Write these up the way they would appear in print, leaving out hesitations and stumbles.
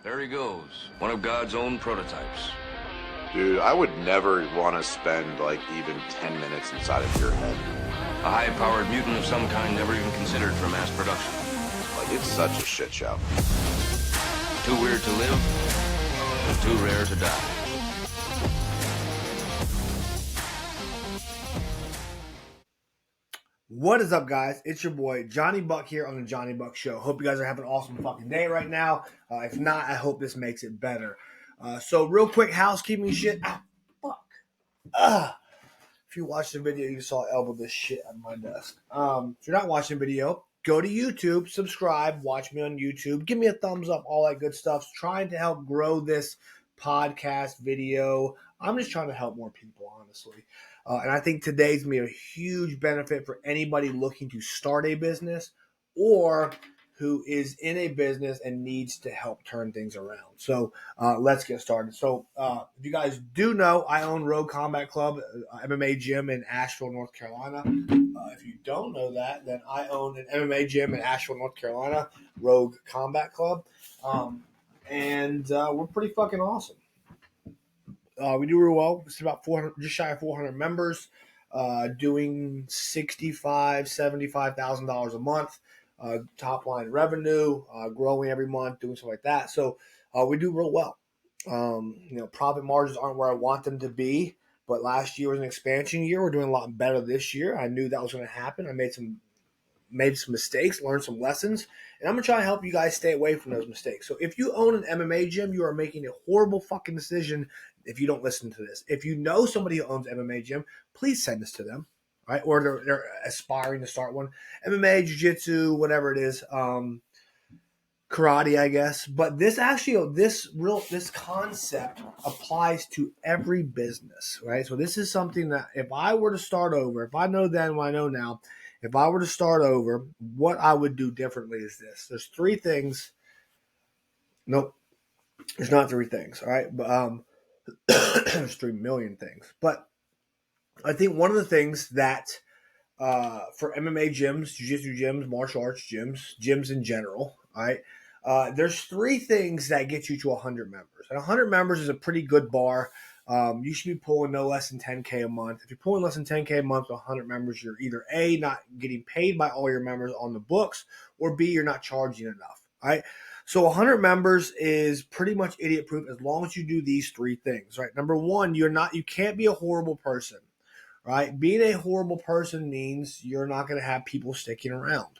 There he goes, one of God's own prototypes. Dude, I would never want to spend like even 10 minutes inside of your head. A high-powered mutant of some kind never even considered for mass production. Like, it's such a shit show. Too weird to live, and too rare to die. What is up, guys? It's your boy Johnny Buck here on the Johnny Buck Show. Hope you guys are having an awesome fucking day right now. If not, I hope this makes it better. So real quick housekeeping shit. If you watched the video, you saw I elbowed this shit on my desk. If you're not watching the video, go to YouTube, subscribe, watch me on YouTube, give me a thumbs up, all that good stuff. Trying to help grow this podcast video. I'm just trying to help more people, honestly. And I think today's going to be a huge benefit for anybody looking to start a business or who is in a business and needs to help turn things around. So let's get started. So if you guys do know, I own Rogue Combat Club, MMA gym in Asheville, North Carolina. If you don't know that, then I own an MMA gym in Asheville, North Carolina, Rogue Combat Club. And we're pretty fucking awesome. We do real well. It's about 400, just shy of 400 members, doing $75,000 a month, top line revenue, growing every month, doing stuff like that. So we do real well. Profit margins aren't where I want them to be, but last year was an expansion year. We're doing a lot better this year. I knew that was going to happen. I made some mistakes, learned some lessons, and I'm going to try to help you guys stay away from those mistakes. So if you own an MMA gym, you are making a horrible fucking decision if you don't listen to this. If you know somebody who owns MMA gym, please send this to them, right? Or they're aspiring to start one. MMA, jiu-jitsu, whatever it is, karate, I guess. But this concept applies to every business, right? So this is something that if I were to start over, if I know then what I know now, if I were to start over, what I would do differently is this. There's three things. Nope. There's not three things, all right? But there's 3 million things. But I think one of the things that for MMA gyms, jiu-jitsu gyms, martial arts gyms in general, all right, there's three things that get you to 100 members. And 100 members is a pretty good bar. You should be pulling no less than 10K a month. If you're pulling less than 10K a month with 100 members, you're either A, not getting paid by all your members on the books, or B, you're not charging enough. All right. So 100 members is pretty much idiot proof as long as you do these three things, right? Number one, you can't be a horrible person, right? Being a horrible person means you're not going to have people sticking around.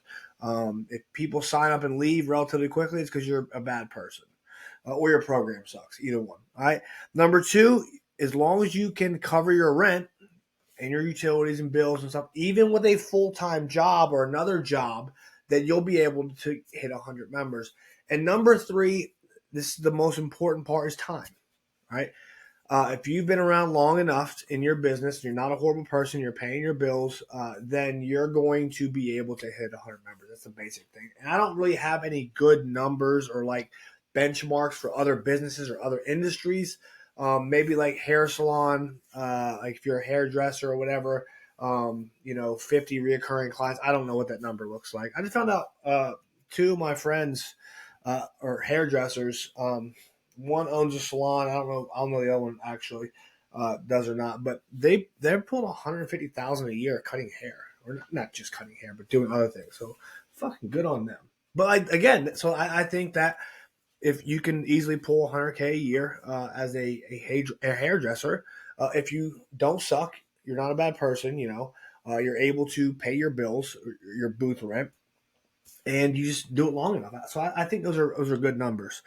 If people sign up and leave relatively quickly, it's because you're a bad person. Or your program sucks, either one. All right. Number two, as long as you can cover your rent and your utilities and bills and stuff, even with a full-time job or another job, then you'll be able to hit 100 members. And number three, this is the most important part, is time. Right. If you've been around long enough in your business, you're not a horrible person, you're paying your bills, then you're going to be able to hit 100 members. That's the basic thing. And I don't really have any good numbers or like benchmarks for other businesses or other industries. Maybe like hair salon, like if you're a hairdresser or whatever, 50 reoccurring clients. I don't know what that number looks like. I just found out two of my friends are hairdressers. One owns a salon. I don't know the other one actually does or not, but they're pulling 150,000 a year cutting hair, or not just cutting hair, but doing other things. So fucking good on them. But I think that if you can easily pull 100K a year as a hairdresser, if you don't suck, you're not a bad person. You're able to pay your bills, your booth rent, and you just do it long enough. So I think those are good numbers.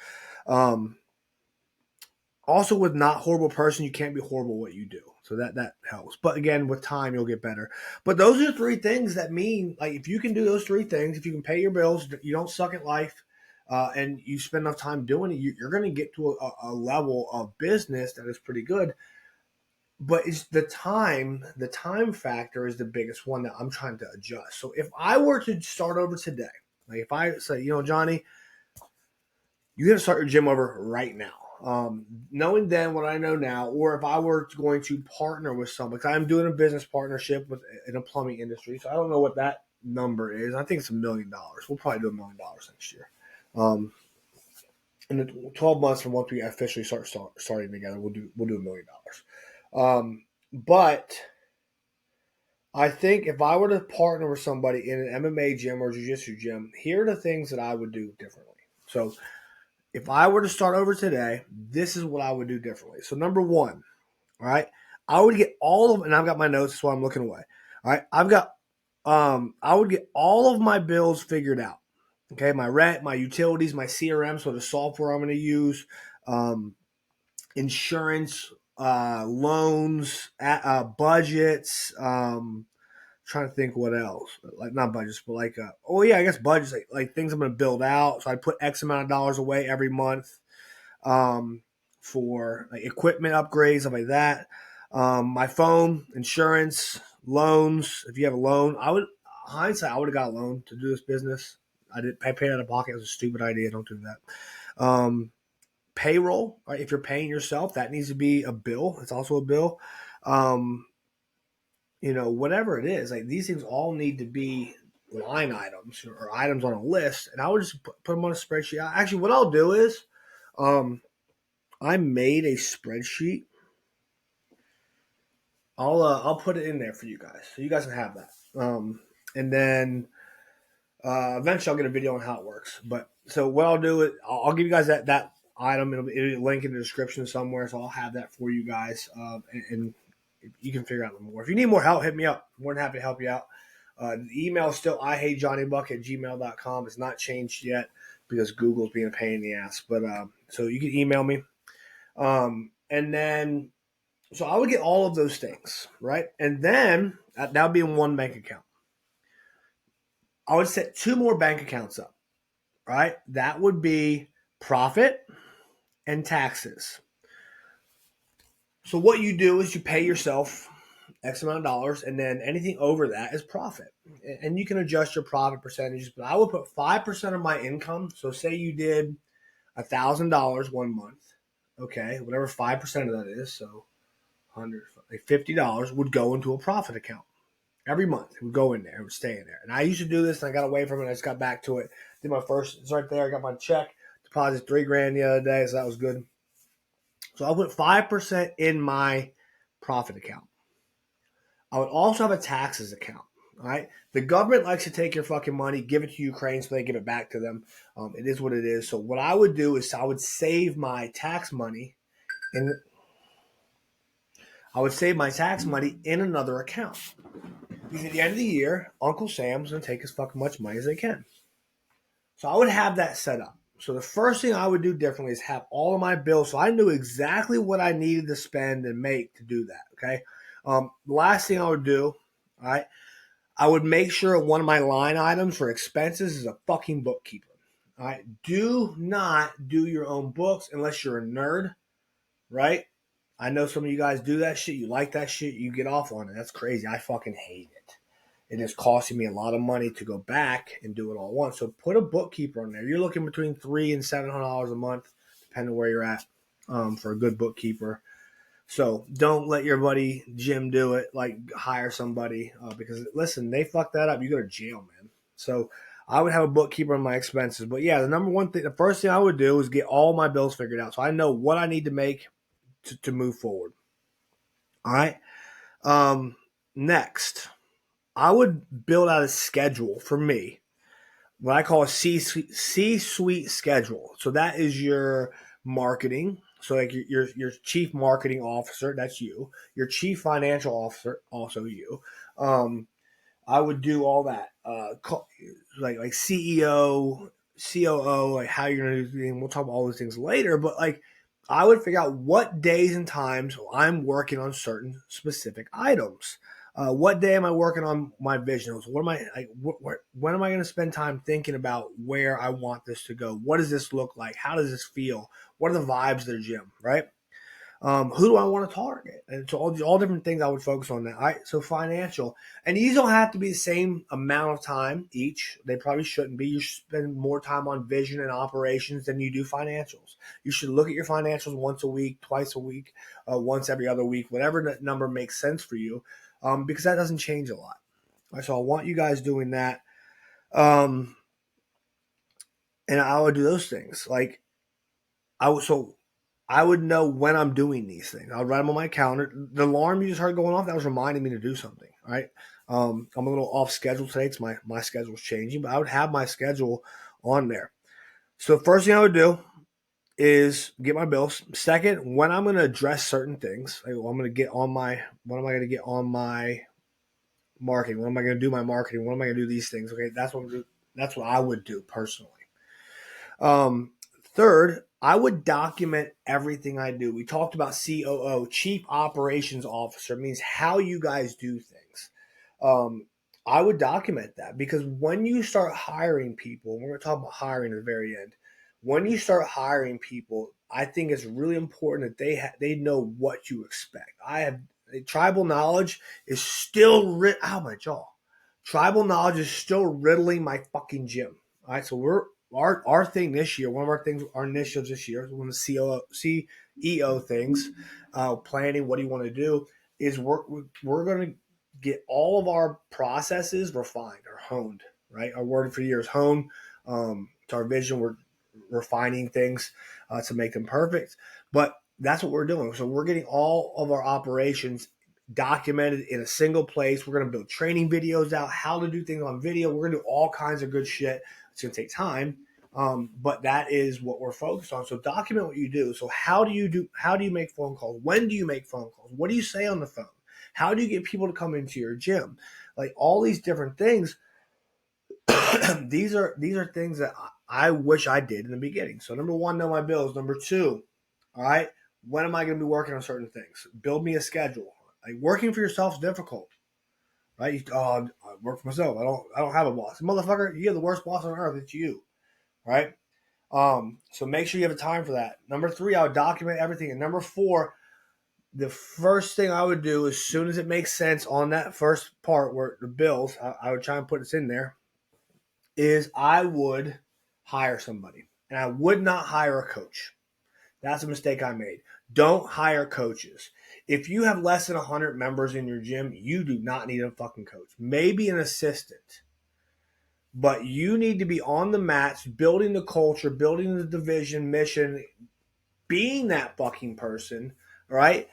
Also, with not horrible person, you can't be horrible what you do. So that helps. But again, with time, you'll get better. But those are three things that mean, like, if you can do those three things, if you can pay your bills, you don't suck at life, and you spend enough time doing it, you're going to get to a level of business that is pretty good. But it's the time factor is the biggest one that I'm trying to adjust. So if I were to start over today, like if I say, Johnny, you got to start your gym over right now. Knowing then what I know now, or if I were going to partner with someone, because I'm doing a business partnership in a plumbing industry, so I don't know what that number is. I think it's $1 million. We'll probably do $1 million next year. in the 12 months from once we officially starting together, we'll do $1 million. But I think if I were to partner with somebody in an MMA gym or jiu-jitsu gym, here are the things that I would do differently. So if I were to start over today, this is what I would do differently. So number one, all right, I would get all of, and I've got my notes, that's why I'm looking away. All right, I would get all of my bills figured out. Okay, my rent, my utilities, my CRM, so the software I'm going to use, insurance, loans, budgets. Trying to think what else, like not budgets, but like, I guess budgets, like things I'm going to build out. So I put X amount of dollars away every month for like equipment upgrades, stuff like that. My phone, insurance, loans. If you have a loan, I would have got a loan to do this business. I paid out of pocket. It was a stupid idea. Don't do that. Payroll, right? If you're paying yourself, that needs to be a bill. It's also a bill. Whatever it is, like these things all need to be line items or items on a list, and I would just put them on a spreadsheet. Actually, what I'll do is, I made a spreadsheet. I'll put it in there for you guys, so you guys can have that. And then eventually I'll get a video on how it works. But so what I'll do is I'll give you guys that item. It'll link in the description somewhere, so I'll have that for you guys. And you can figure out a little more. If you need more help, hit me up. I'm more than happy to help you out. The email is still ihatejohnnybuck@gmail.com. It's not changed yet because Google's being a pain in the ass. But so you can email me. And then, so I would get all of those things, right? And then that would be in one bank account. I would set 2 more bank accounts up, right? That would be profit and taxes. So what you do is you pay yourself X amount of dollars, and then anything over that is profit. And you can adjust your profit percentages, but I would put 5% of my income. So say you did $1,000 one month, okay, whatever 5% of that is, so $50 would go into a profit account. Every month it would go in there, it would stay in there. And I used to do this, and I got away from it. I just got back to it. Did my first, it's right there. I got my check, deposited $3,000 the other day, so that was good. So I'll put 5% in my profit account. I would also have a taxes account. All right. The government likes to take your fucking money, give it to Ukraine so they give it back to them. It is what it is. So what I would do is I would save my tax money in another account. Because at the end of the year, Uncle Sam's going to take as fucking much money as they can. So I would have that set up. So the first thing I would do differently is have all of my bills, so I knew exactly what I needed to spend and make to do that, okay? The last thing I would do, all right, I would make sure one of my line items for expenses is a fucking bookkeeper, all right? Do not do your own books unless you're a nerd, right? I know some of you guys do that shit. You like that shit. You get off on it. That's crazy. I fucking hate it. It is costing me a lot of money to go back and do it all at once. So put a bookkeeper on there. You're looking between $300 and $700 a month, depending where you're at, for a good bookkeeper. So don't let your buddy Jim do it. Like hire somebody because listen, they fuck that up, you go to jail, man. So I would have a bookkeeper on my expenses. But yeah, the first thing I would do is get all my bills figured out, so I know what I need to make to move forward. All right. Next, I would build out a schedule for me, what I call a C-suite schedule. So that is your marketing. So like your chief marketing officer, that's you. Your chief financial officer, also you. I would do all that. Like CEO, COO, like how you're gonna do. And we'll talk about all those things later. But like, I would figure out what days and times I'm working on certain specific items. What day am I working on my visions? What am I like? When am I going to spend time thinking about where I want this to go? What does this look like? How does this feel? What are the vibes of the gym? Right? Who do I want to target? And so all different things I would focus on that. All right. So financial, and these don't have to be the same amount of time each. They probably shouldn't be. You should spend more time on vision and operations than you do financials. You should look at your financials once a week, twice a week, once every other week, whatever number makes sense for you. Because that doesn't change a lot. Right, so I want you guys doing that. And I would do those things. Like I would know when I'm doing these things. I would write them on my calendar. The alarm you just heard going off, that was reminding me to do something, right? I'm a little off schedule today because my schedule's changing, but I would have my schedule on there. So the first thing I would do is get my bills. Second, when I'm going to address certain things, like, I'm going to get on my, when am I going to get on my marketing? When am I going to do my marketing? When am I going to do these things? Okay, that's what I would do personally. Third, I would document everything I do. We talked about COO, Chief Operations Officer, means how you guys do things. I would document that because when you start hiring people, we're going to talk about hiring at the very end. When you start hiring people, I think it's really important that they know what you expect. Tribal knowledge is still my jaw. Tribal knowledge is still riddling my fucking gym. All right, so our thing this year, one of our initiatives this year, one of the CEO things, planning, what do you want to do, is we're going to get all of our processes refined or honed, right? Our word for the year is hone. To our vision, we're refining things to make them perfect. But that's what we're doing. So we're getting all of our operations documented in a single place. We're going to build training videos out, how to do things on video. We're going to do all kinds of good shit. It's going to take time. But that is what we're focused on. So document what you do. So how do you make phone calls? When do you make phone calls? What do you say on the phone? How do you get people to come into your gym? Like all these different things. these are things that I wish I did in the beginning. So number one, know my bills. Number two, all right, when am I going to be working on certain things? Build me a schedule. Like working for yourself is difficult, right? I work for myself. I don't have a boss, motherfucker. You have the worst boss on earth. It's you, right? So make sure you have a time for that. Number three, I would document everything. And number four, the first thing I would do as soon as it makes sense on that first part where the bills, I would try and put this in there, is I would hire somebody. And I would not hire a coach. That's a mistake I made. Don't hire coaches. If you have less than 100 members in your gym, you do not need a fucking coach. Maybe an assistant. But you need to be on the mats, building the culture, building the division, mission, being that fucking person, right?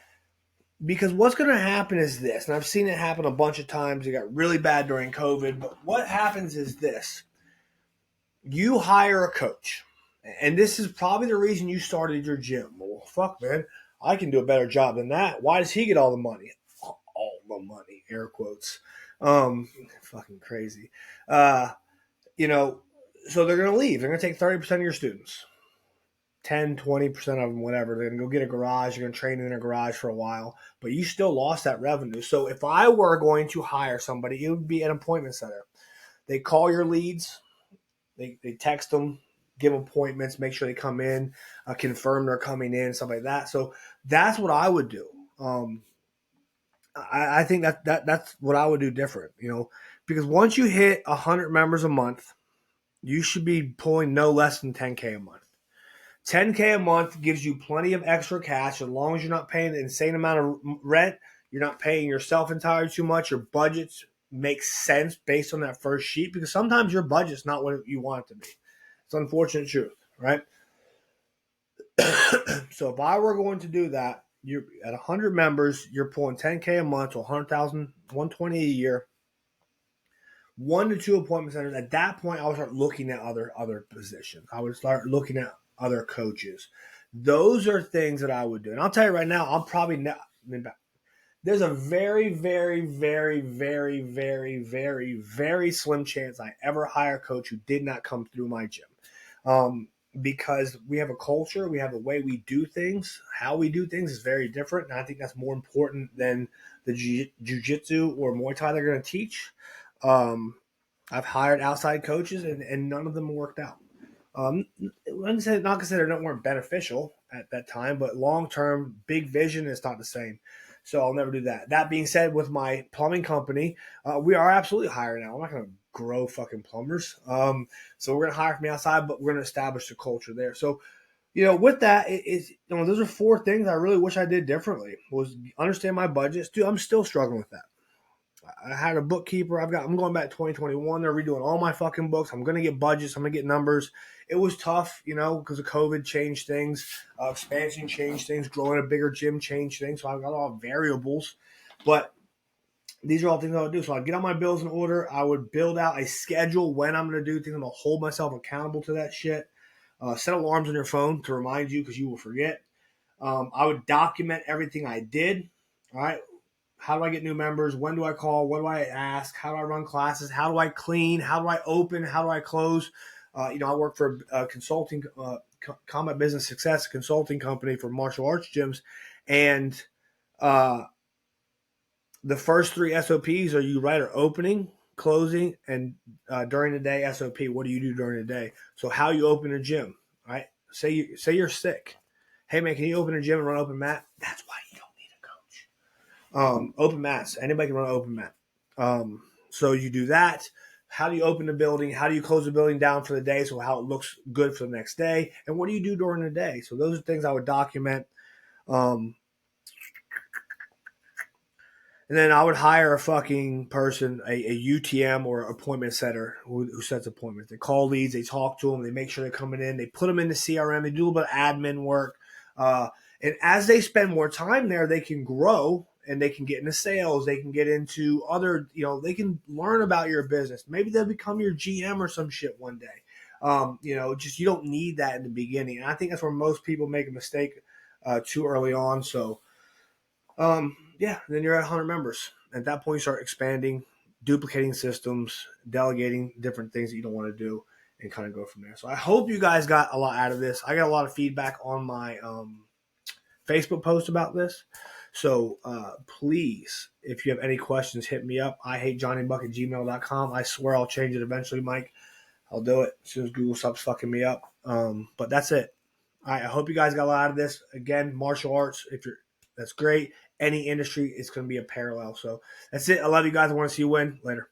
Because what's going to happen is this, and I've seen it happen a bunch of times. It got really bad during COVID, but what happens is this. You hire a coach, and this is probably the reason you started your gym. Well, fuck, man, I can do a better job than that. Why does he get all the money? All the money, air quotes. Fucking crazy. So they're going to leave. They're going to take 30% of your students. 10, 20% of them, whatever. They're going to go get a garage. You're going to train in a garage for a while, but you still lost that revenue. So if I were going to hire somebody, it would be an appointment center. They call your leads. They text them, give appointments, make sure they come in, confirm they're coming in, stuff like that. So that's what I would do. I think that's what I would do different, because once you hit 100 members a month, you should be pulling no less than 10K a month. 10K a month gives you plenty of extra cash as long as you're not paying an insane amount of rent. You're not paying yourself entirely too much. Your budgets make sense based on that first sheet because sometimes your budget's not what you want it to be. It's unfortunate truth, right? So if I were going to do that, you're at 100 members, you're pulling 10K a month to 100,000, 120 a year, 1 to 2 appointment centers. At that point, I would start looking at other positions. I would start looking at other coaches. Those are things that I would do. And I'll tell you right now, I'm probably not. There's a very, very, very, very, very, very, very slim chance I ever hire a coach who did not come through my gym. Because we have a culture, we have a way we do things. How we do things is very different, and I think that's more important than the jiu-jitsu or Muay Thai they're going to teach. I've hired outside coaches, and none of them worked out. Not to say they weren't beneficial at that time, but long-term, big vision is not the same. So I'll never do that. That being said, with my plumbing company, we are absolutely hiring now. I'm not going to grow fucking plumbers. So we're going to hire from the outside, but we're going to establish the culture there. So, with that, those are 4 things I really wish I did differently. Was understand my budgets. Dude, I'm still struggling with that. I had a bookkeeper. I'm going back to 2021. They're redoing all my fucking books. I'm gonna get budgets. I'm gonna get numbers. It was tough, because of COVID changed things. Expansion changed things. Growing a bigger gym changed things. So I've got all variables, but these are all things I would do. So I'd get all my bills in order. I would build out a schedule when I'm going to do things. I'm going to hold myself accountable to that shit. Set alarms on your phone to remind you because you will forget. I would document everything I did. All right. How do I get new members? When do I call? What do I ask? How do I run classes? How do I clean? How do I open? How do I close? I work for a consulting, Combat Business Success consulting company for martial arts gyms. And the first 3 SOPs are you write are opening, closing, and during the day SOP. What do you do during the day? So how you open a gym, right? Say you're sick. Hey man, can you open a gym and run open mat? That's why you don't need a coach. Open mats. Anybody can run an open mat. So you do that. How do you open the building? How do you close the building down for the day? So how it looks good for the next day. And what do you do during the day? So those are things I would document. And then I would hire a fucking person, a UTM or appointment setter who sets appointments. They call leads, they talk to them, they make sure they're coming in, they put them in the CRM, they do a little bit of admin work. And as they spend more time there, they can grow and they can get into sales. They can get into other, they can learn about your business. Maybe they'll become your GM or some shit one day. You don't need that in the beginning. And I think that's where most people make a mistake too early on. So, then you're at 100 members. At that point, you start expanding, duplicating systems, delegating different things that you don't want to do, and kind of go from there. So I hope you guys got a lot out of this. I got a lot of feedback on my Facebook post about this. So please, if you have any questions, hit me up. IHateJohnnyBuck@gmail.com. I swear I'll change it eventually, Mike. I'll do it as soon as Google stops fucking me up. But that's it. All right, I hope you guys got a lot out of this. Again, martial arts, that's great. Any industry, it's going to be a parallel. So that's it. I love you guys. I want to see you win. Later.